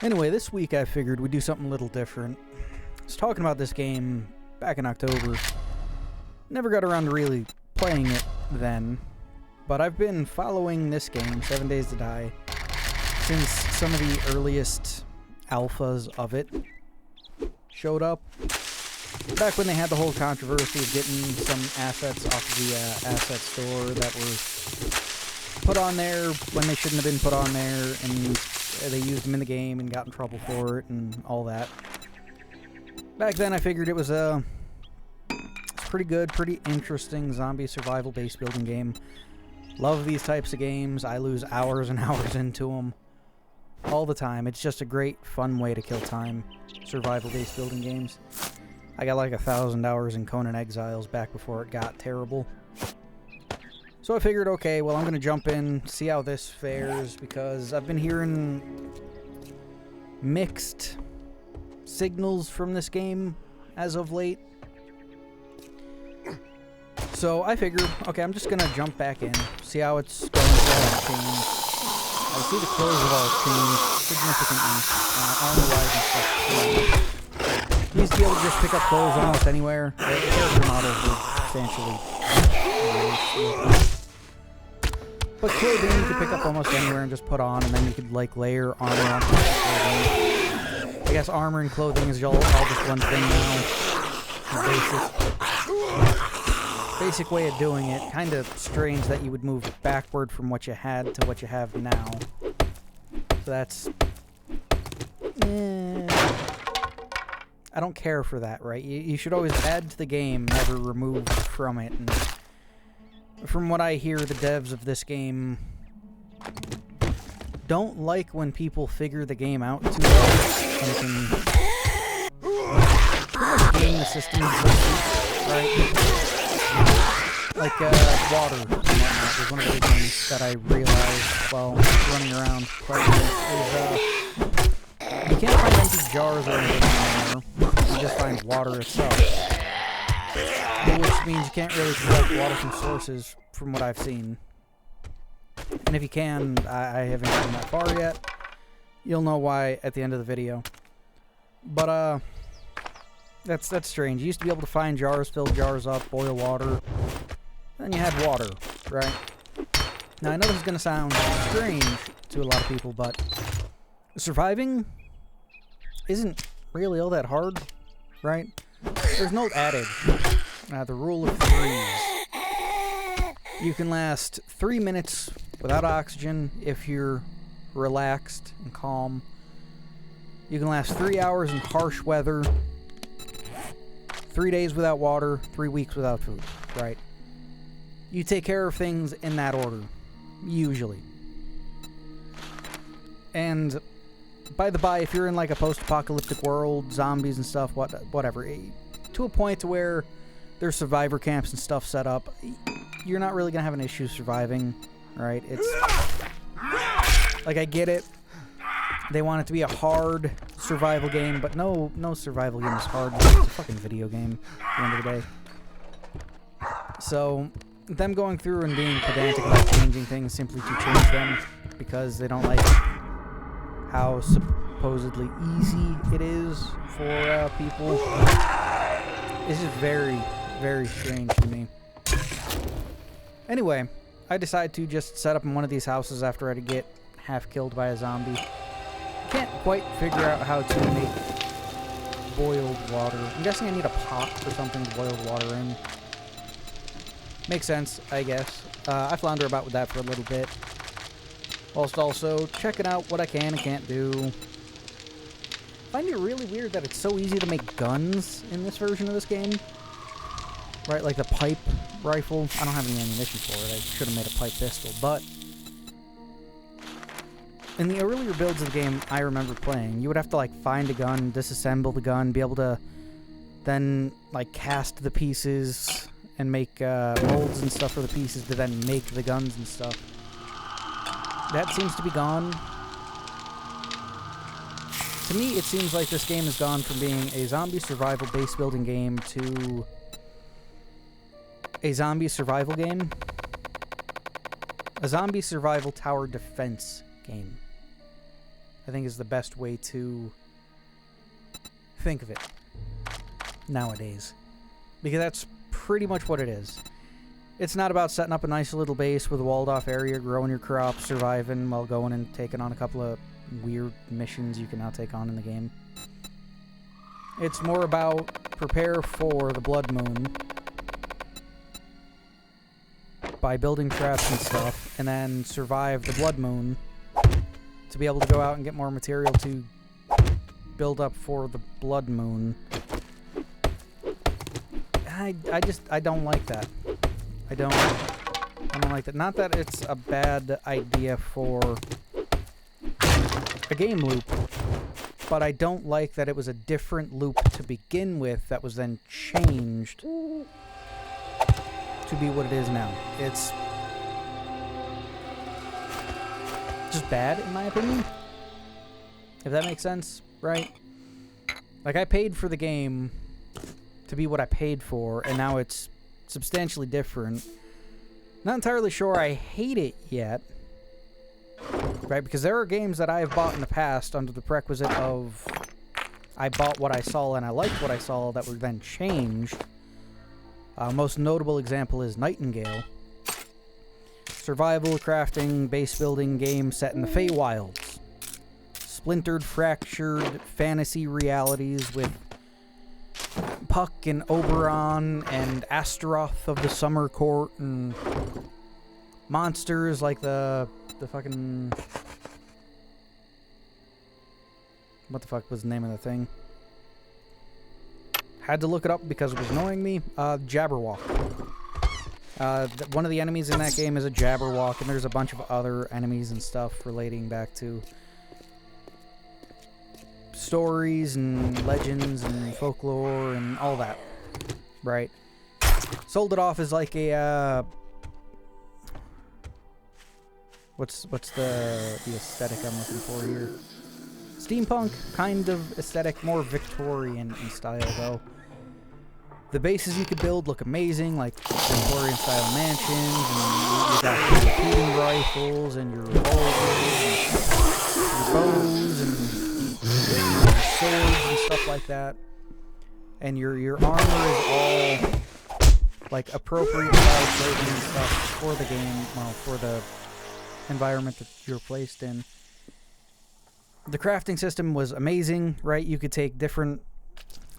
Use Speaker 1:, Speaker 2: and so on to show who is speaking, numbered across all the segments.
Speaker 1: Anyway, this week I figured we'd do something a little different. I was talking about this game back in October. Never got around to really playing it then, but I've been following this game, 7 Days to Die, since some of the earliest alphas of it showed up. Back when they had the whole controversy of getting some assets off of the asset store that were put on there when they shouldn't have been put on there, and they used them in the game and got in trouble for it and all that. Back then I figured it was a pretty good, pretty interesting zombie survival base building game. Love these types of games. I lose hours and hours into them all the time. It's just a great, fun way to kill time. Survival base building games. I got like 1,000 hours in Conan Exiles back before it got terrible. So I figured, okay, well, I'm going to jump in, see how this fares, because I've been hearing mixed signals from this game as of late. So I figured, okay, I'm just going to jump back in, see how it's going, see how it's changed. I see the clothes have all changed significantly, armor-wise and stuff. You used to be able to just pick up clothes almost anywhere. The character models were substantially raised. But clothing you could pick up almost anywhere and just put on, and then you could like layer armor on top of clothing. I guess armor and clothing is all just one thing now. Basic way of doing it. Kind of strange that you would move backward from what you had to what you have now. So that's... I don't care for that, right? You should always add to the game, never remove from it. And from what I hear, the devs of this game don't like when people figure the game out too well and can pretty much game the system, right? Like water and whatnot was one of the big ones that I realized while running around quite a bit. You can't find empty jars or anything anymore. You just find water itself. Which means you can't really collect water from sources, from what I've seen. And if you can, I haven't gotten that far yet. You'll know why at the end of the video. But, that's strange. You used to be able to find jars, fill jars up, boil water. Then you had water, right? Now, I know this is going to sound strange to a lot of people, but surviving isn't really all that hard, right? There's no adage. The rule of threes. You can last 3 minutes without oxygen if you're relaxed and calm. You can last 3 hours in harsh weather, 3 days without water, 3 weeks without food, right? You take care of things in that order, usually. And by the by, if you're in like a post-apocalyptic world, zombies and stuff, whatever, to a point to where there's survivor camps and stuff set up, you're not really gonna have an issue surviving, right? It's like, I get it. They want it to be a hard survival game, but no survival game is hard. It's a fucking video game at the end of the day. So them going through and being pedantic about changing things simply to change them because they don't like how supposedly easy it is for people is just very, very strange to me. Anyway, I decided to just set up in one of these houses after I get half killed by a zombie. Can't quite figure out how to make boiled water. I'm guessing I need a pot or something to boil water in. Makes sense, I guess. I flounder about with that for a little bit. Whilst also checking out what I can and can't do. I find it really weird that it's so easy to make guns in this version of this game. Right, like the pipe rifle. I don't have any ammunition for it. I should have made a pipe pistol, but in the earlier builds of the game I remember playing, you would have to like find a gun, disassemble the gun, be able to then like cast the pieces and make molds and stuff for the pieces to then make the guns and stuff. That seems to be gone. To me, it seems like this game has gone from being a zombie survival base building game to a zombie survival game. A zombie survival tower defense game. I think is the best way to think of it nowadays. Because that's pretty much what it is. It's not about setting up a nice little base with a walled off area, growing your crops, surviving while going and taking on a couple of weird missions you can now take on in the game. It's more about prepare for the Blood Moon by building traps and stuff, and then survive the Blood Moon to be able to go out and get more material to build up for the Blood Moon. I don't like that. I don't like that. Not that it's a bad idea for a game loop, but I don't like that it was a different loop to begin with that was then changed to be what it is now. It's just bad, in my opinion. If that makes sense, right? Like, I paid for the game to be what I paid for, and now it's substantially different. Not entirely sure I hate it yet, right? Because there are games that I have bought in the past under the prerequisite of I bought what I saw and I liked what I saw that were then changed. Most notable example is Nightingale. Survival, crafting, base building game set in the Feywilds. Splintered, fractured fantasy realities with Puck and Oberon and Astaroth of the Summer Court and monsters like the fucking... What the fuck was the name of the thing? Had to look it up because it was annoying me. Jabberwock. One of the enemies in that game is a Jabberwock, and there's a bunch of other enemies and stuff relating back to stories and legends and folklore and all that, right? Sold it off as like a what's the aesthetic I'm looking for here? Steampunk kind of aesthetic, more Victorian in style though. The bases you could build look amazing, like Victorian style mansions, and you got your repeating rifles and your revolvers and your bows and swords and stuff like that, and your armor is all like appropriate size clothing and stuff for the game, well, for the environment that you're placed in. The crafting system was amazing, right? You could take different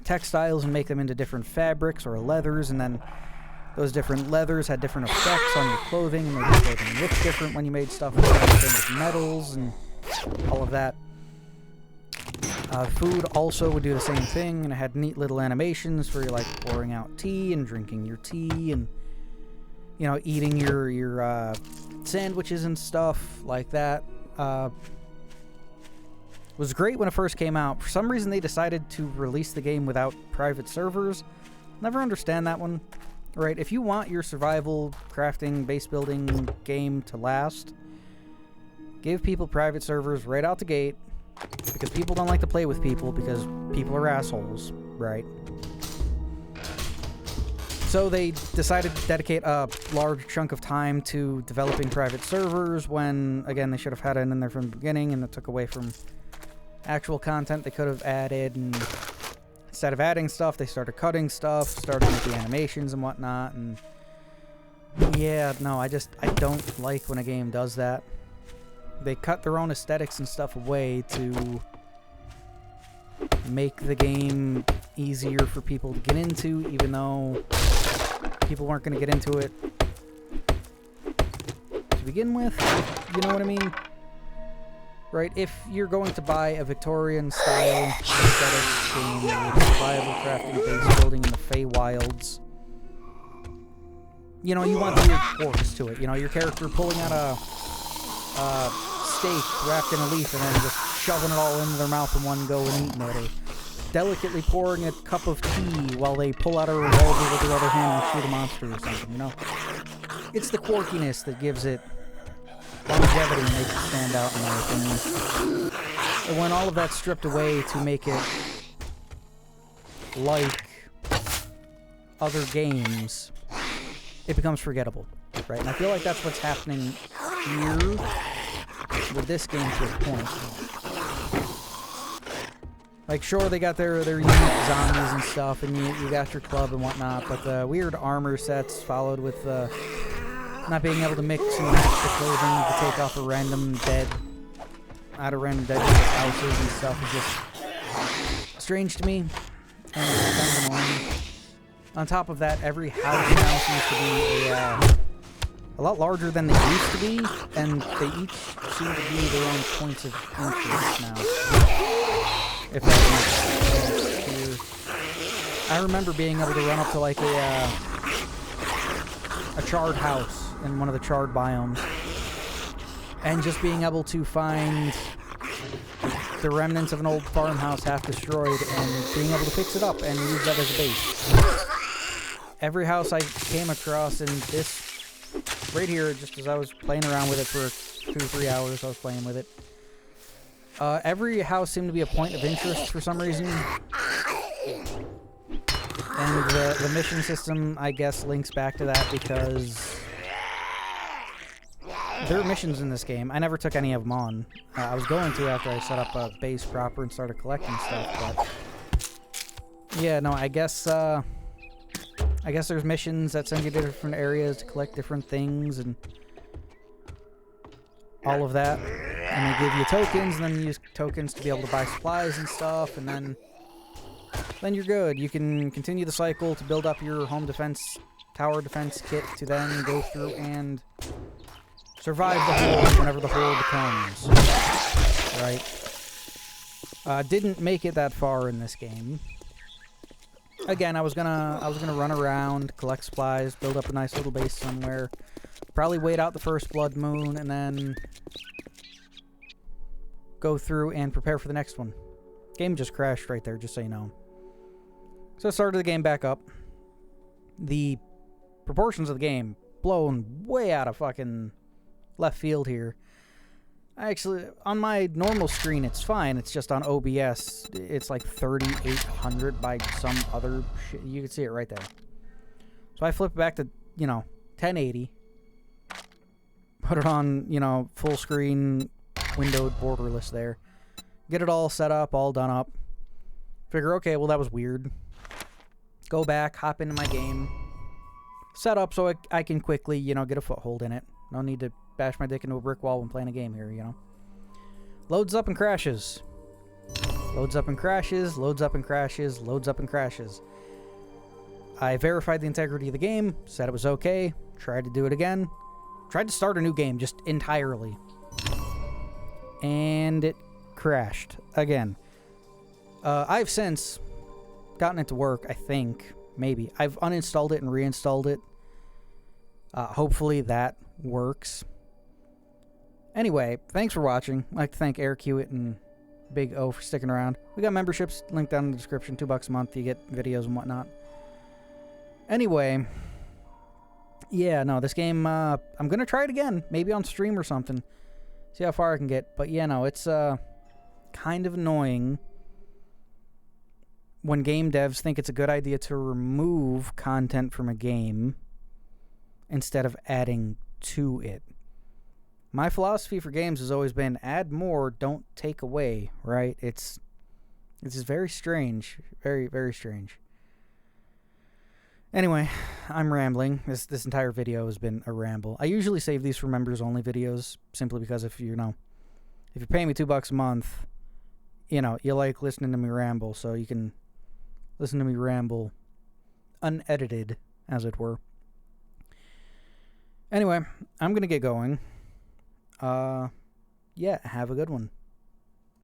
Speaker 1: textiles and make them into different fabrics or leathers, and then those different leathers had different effects on your clothing, and made your clothing look different when you made stuff with metals and all of that. Food also would do the same thing, and it had neat little animations for you, like pouring out tea and drinking your tea and, you know, eating your sandwiches and stuff like that. It was great when it first came out. For some reason, they decided to release the game without private servers. Never understand that one. Right? If you want your survival, crafting, base building game to last, give people private servers right out the gate. Because people don't like to play with people because people are assholes, right? So they decided to dedicate a large chunk of time to developing private servers when, again, they should have had it in there from the beginning, and it took away from actual content they could have added. And instead of adding stuff, they started cutting stuff, starting with the animations and whatnot. And yeah, no, I don't like when a game does that. They cut their own aesthetics and stuff away to make the game easier for people to get into, even though people weren't going to get into it to begin with. You know what I mean? Right? If you're going to buy a Victorian style aesthetic game with survival crafting base building in the Feywilds, you know, you want the weird quirks to it. You know, your character pulling out a steak wrapped in a leaf and then just shoving it all into their mouth in one go and eating it, or delicately pouring a cup of tea while they pull out a revolver with their other hand and shoot a monster or something, you know? It's the quirkiness that gives it longevity and makes it stand out, in my opinion. And when all of that's stripped away to make it like other games, it becomes forgettable, right? And I feel like that's what's happening here with this game to a point. Like, sure, they got their unique zombies and stuff, and you got your club and whatnot, but the weird armor sets followed with not being able to mix and match the clothing to take off out of random dead houses and stuff is just strange to me, and it's kind of annoying. On top of that, every house now seems to be a lot larger than they used to be, and they each seem to be their own points of interest now. If that makes sense. I remember being able to run up to like a charred house in one of the charred biomes, and just being able to find the remnants of an old farmhouse half destroyed and being able to fix it up and use that as a base. Every house I came across in this right here, just as I was playing around with it for 2 or 3 hours, I was playing with it. Every house seemed to be a point of interest for some reason. And the mission system, I guess, links back to that because there are missions in this game. I never took any of them on. I was going to after I set up a base proper and started collecting stuff, but yeah, no, I guess there's missions that send you to different areas to collect different things and all of that. And they give you tokens, and then you use tokens to be able to buy supplies and stuff, and then you're good. You can continue the cycle to build up your home defense, tower defense kit to then go through and survive the horde whenever the horde comes. Right? Didn't make it that far in this game. Again, I was gonna run around, collect supplies, build up a nice little base somewhere, probably wait out the first blood moon, and then go through and prepare for the next one. Game just crashed right there, just so you know. So I started the game back up. The proportions of the game blown way out of fucking left field here. Actually, on my normal screen, it's fine. It's just on OBS, it's like 3800 by some other shit. You can see it right there. So I flip it back to, 1080. Put it on, full screen, windowed, borderless there. Get it all set up, all done up. Figure, okay, well, that was weird. Go back, hop into my game. Set up so I can quickly, get a foothold in it. No need to bash my dick into a brick wall when playing a game here, Loads up and crashes. Loads up and crashes, loads up and crashes, loads up and crashes. I verified the integrity of the game, said it was okay, tried to do it again. Tried to start a new game just entirely. And it crashed again. I've since gotten it to work, I think. Maybe. I've uninstalled it and reinstalled it. Hopefully that works. Anyway, thanks for watching. I'd like to thank Eric Hewitt and Big O for sticking around. We got memberships linked down in the description. $2 a month. You get videos and whatnot. Anyway, yeah, no, this game, I'm going to try it again. Maybe on stream or something. See how far I can get. But yeah, no, it's kind of annoying when game devs think it's a good idea to remove content from a game instead of adding to it. My philosophy for games has always been add more, don't take away, right? It's just very strange. Very, very strange. Anyway, I'm rambling. This entire video has been a ramble. I usually save these for members only videos simply because if you're paying me $2 a month, you like listening to me ramble, so you can listen to me ramble unedited, as it were. Anyway, I'm going to get going. Yeah, have a good one.